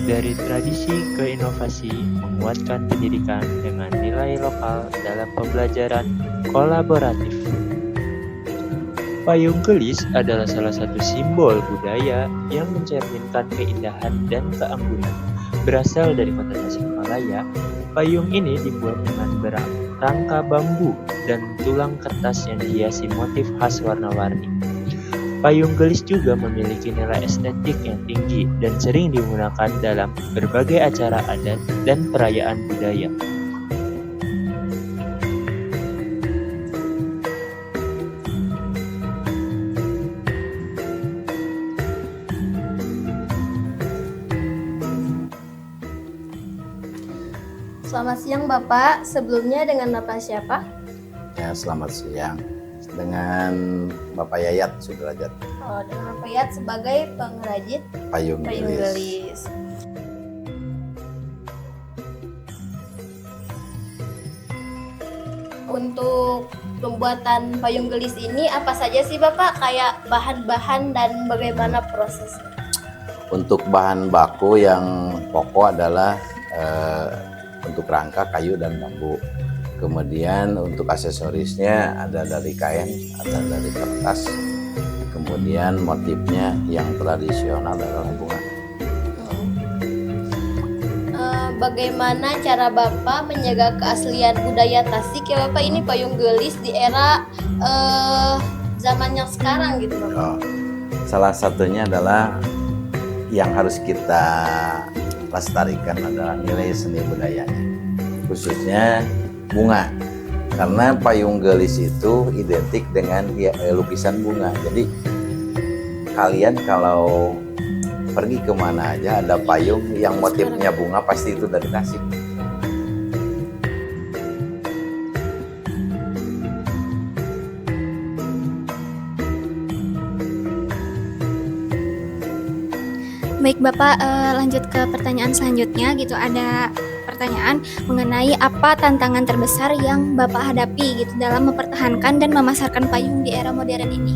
Dari tradisi ke inovasi, menguatkan pendidikan dengan nilai lokal dalam pembelajaran kolaboratif. Payung gelis adalah salah satu simbol budaya yang mencerminkan keindahan dan keanggunan. Berasal dari kota Tasikmalaya, payung ini dibuat dengan berangka bambu dan tulang kertas yang dihiasi motif khas warna-warni. Payung gelis juga memiliki nilai estetik yang tinggi dan sering digunakan dalam berbagai acara adat dan perayaan budaya. Selamat siang Bapak, sebelumnya dengan Bapak siapa? Ya, selamat siang. Dengan Bapak Yayat Sudrajat, Dengan Bapak Yat sebagai pengrajin payung payung gelis. gelis. Untuk pembuatan payung gelis ini apa saja sih Bapak? Kayak bahan-bahan dan bagaimana prosesnya? Untuk bahan baku yang pokok adalah untuk rangka kayu dan bambu. Kemudian untuk aksesorisnya ada dari kain, ada dari kertas. Kemudian motifnya yang tradisional adalah bunga. Bagaimana cara Bapak menjaga keaslian budaya Tasik ya Bapak, ini payung gelis di era zaman yang sekarang gitu Bapak? Oh, salah satunya adalah yang harus kita lestarikan adalah nilai seni budayanya, khususnya bunga, karena payung gelis itu identik dengan lukisan bunga. Jadi kalian kalau pergi kemana aja ada payung yang motifnya bunga, pasti itu dari Tasik. Baik Bapak, lanjut ke pertanyaan selanjutnya gitu. Ada pertanyaan mengenai apa tantangan terbesar yang Bapak hadapi gitu dalam mempertahankan dan memasarkan payung di era modern ini.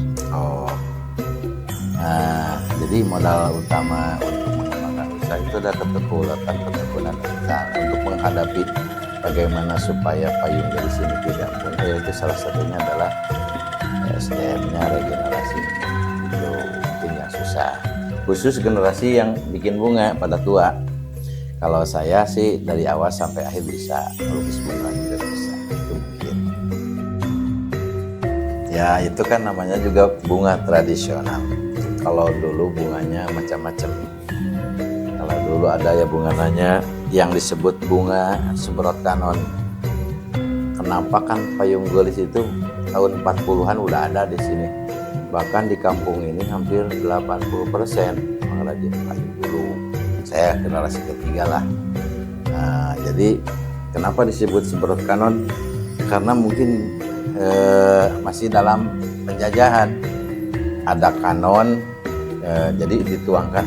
Jadi modal utama untuk mengembangkan usaha itu adalah ketekunan kita untuk menghadapi bagaimana supaya payung gelis ini tidak punah, yaitu salah satunya adalah SDM-nya, regenerasi. Itu yang susah, khusus generasi yang bikin bunga pada tua. Kalau saya sih dari awal sampai akhir bisa melukis bunga, juga bisa, itu mungkin. Ya itu kan namanya juga bunga tradisional. Kalau dulu bunganya macam-macam. Kalau dulu ada ya bunganya yang disebut bunga sembrot kanon. Kenapa kan payung gelis itu tahun 40-an udah ada di sini. Bahkan di kampung ini hampir 80% pengrajin payung dulu. Saya generasi ketiga lah. Jadi kenapa disebut sembrot kanon? Karena mungkin masih dalam penjajahan. Ada kanon, jadi dituangkan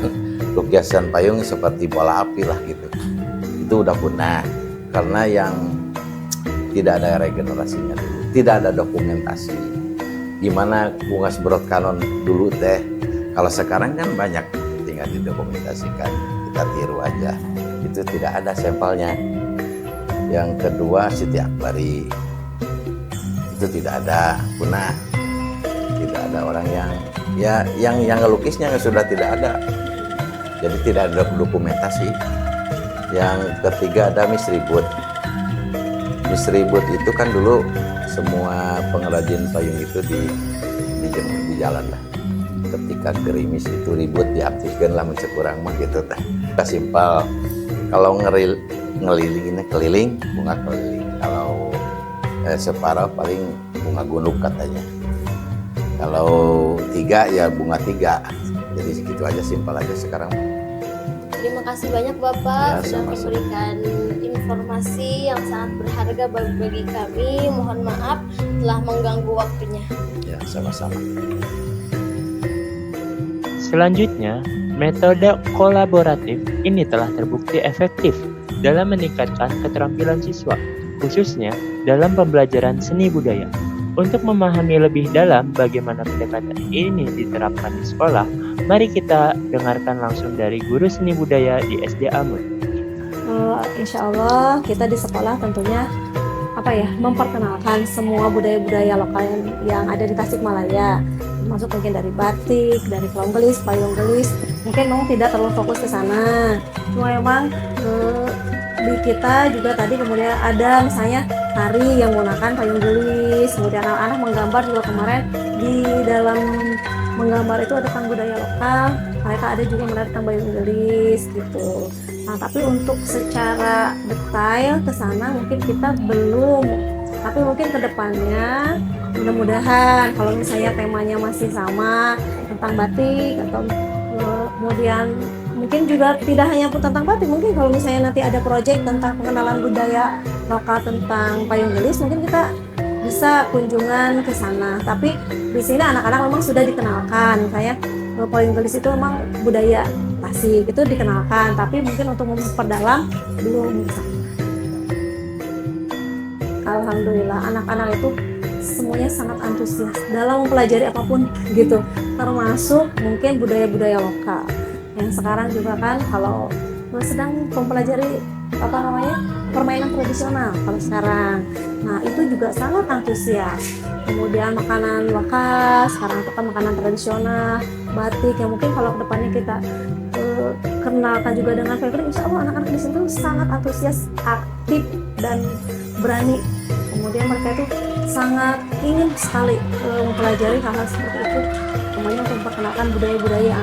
lukisan payung seperti bola api lah gitu. Itu udah punah karena yang tidak ada regenerasinya dulu, tidak ada dokumentasi gimana bunga sembrot kanon dulu teh. Kalau sekarang kan banyak, tinggal didokumentasikan, kita tiru aja. Itu tidak ada sampelnya. Yang kedua Siti Akbari, itu tidak ada, punah. Tidak ada orang yang ngelukisnya sudah tidak ada, jadi tidak ada dokumentasi. Yang ketiga ada misribut. Misribut itu kan dulu semua pengrajin payung itu di jalan lah. Ketika gerimis itu ribut diaktifkan lah mencekurang mah gitu teh. Simpel. Kalau ngelilinginnya keliling, bunga keliling. Kalau separuh paling bunga gunung katanya. Kalau 3 ya bunga 3. Jadi segitu aja, simpel aja sekarang. Terima kasih banyak Bapak Ya, sudah sama-sama. memberikan informasi yang sangat berharga bagi kami. Mohon maaf telah mengganggu waktunya. Ya, sama-sama. Selanjutnya, metode kolaboratif ini telah terbukti efektif dalam meningkatkan keterampilan siswa, khususnya dalam pembelajaran seni budaya. Untuk memahami lebih dalam bagaimana pendekatan ini diterapkan di sekolah, mari kita dengarkan langsung dari guru seni budaya di SD Amut. Insya Allah kita di sekolah tentunya memperkenalkan semua budaya-budaya lokal yang ada di Tasikmalaya, termasuk mungkin dari batik, dari kelom gelis, payung gelis. Mungkin memang tidak terlalu fokus ke sana, cuma memang di kita juga tadi kemudian ada misalnya tari yang menggunakan payung gelis, kemudian anak-anak menggambar juga kemarin di dalam menggambar itu ada tentang budaya lokal, mereka ada juga menggunakan payung gelis gitu. Nah, tapi untuk secara detail ke sana mungkin kita belum, tapi mungkin ke depannya mudah-mudahan kalau misalnya temanya masih sama tentang batik atau kemudian mungkin juga tidak hanya pun tentang batik, mungkin kalau misalnya nanti ada proyek tentang pengenalan budaya lokal tentang payung gelis, mungkin kita bisa kunjungan ke sana. Tapi di sini anak-anak memang sudah dikenalkan, kayak payung gelis itu memang budaya Tasik itu dikenalkan, tapi mungkin untuk memperdalam belum bisa. Alhamdulillah anak-anak itu semuanya sangat antusias dalam mempelajari apapun gitu, termasuk mungkin budaya-budaya lokal. Yang sekarang juga kan kalau sedang mempelajari permainan tradisional kalau sekarang. Nah itu juga sangat antusias. Kemudian makanan lokal, sekarang itu kan makanan tradisional, batik yang mungkin kalau kedepannya kita kenalkan juga dengan favorite, insya Allah anak-anak di sini tuh sangat antusias, aktif dan berani. Kemudian mereka itu sangat ingin sekali mempelajari hal-hal seperti itu, semuanya untuk memperkenalkan budaya-budaya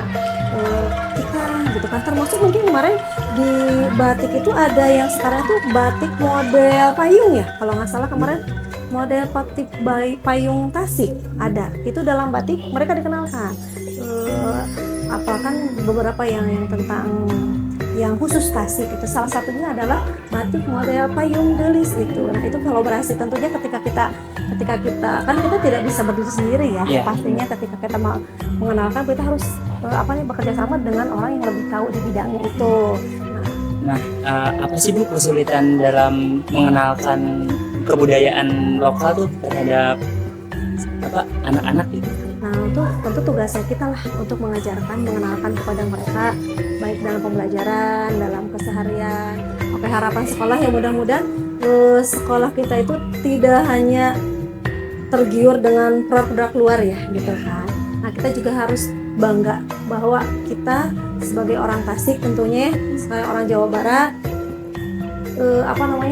kita gitu kan. Termasuk mungkin kemarin di batik itu ada yang sekarang itu batik model payung ya, kalau nggak salah kemarin model batik payung Tasik ada, itu dalam batik mereka dikenalkan. Kan beberapa yang tentang yang khusus Tasik itu salah satunya adalah batik model payung gelis itu. Nah itu kolaborasi tentunya ketika kita kan kita tidak bisa berdiri sendiri ya. Pastinya ketika kita mengenalkan kita harus bekerja sama dengan orang yang lebih tahu di bidangnya itu. Nah, apa sih Bu kesulitan dalam mengenalkan kebudayaan lokal tuh terhadap anak-anak gitu? Nah, itu tentu tugasnya kita lah untuk mengenalkan kepada mereka, baik dalam pembelajaran, dalam keseharian. Oke, harapan sekolah ya mudah-mudahan sekolah kita itu tidak hanya tergiur dengan produk luar ya, gitu kan. Nah, kita juga harus bangga bahwa kita sebagai orang Tasik tentunya, sebagai orang Jawa Barat,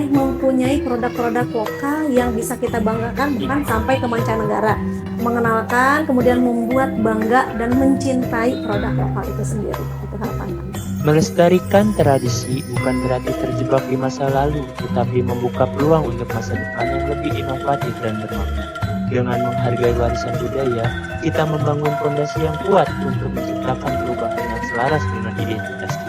mempunyai produk-produk lokal yang bisa kita banggakan bahkan sampai ke mancanegara. Mengenalkan, kemudian membuat bangga dan mencintai produk lokal itu sendiri. Itu harapan kami. Melestarikan tradisi bukan berarti terjebak di masa lalu, tetapi membuka peluang untuk masa depan yang lebih inovatif dan bermakna. Dengan menghargai warisan budaya, kita membangun fondasi yang kuat untuk menciptakan perubahan yang selaras dengan identitas kita.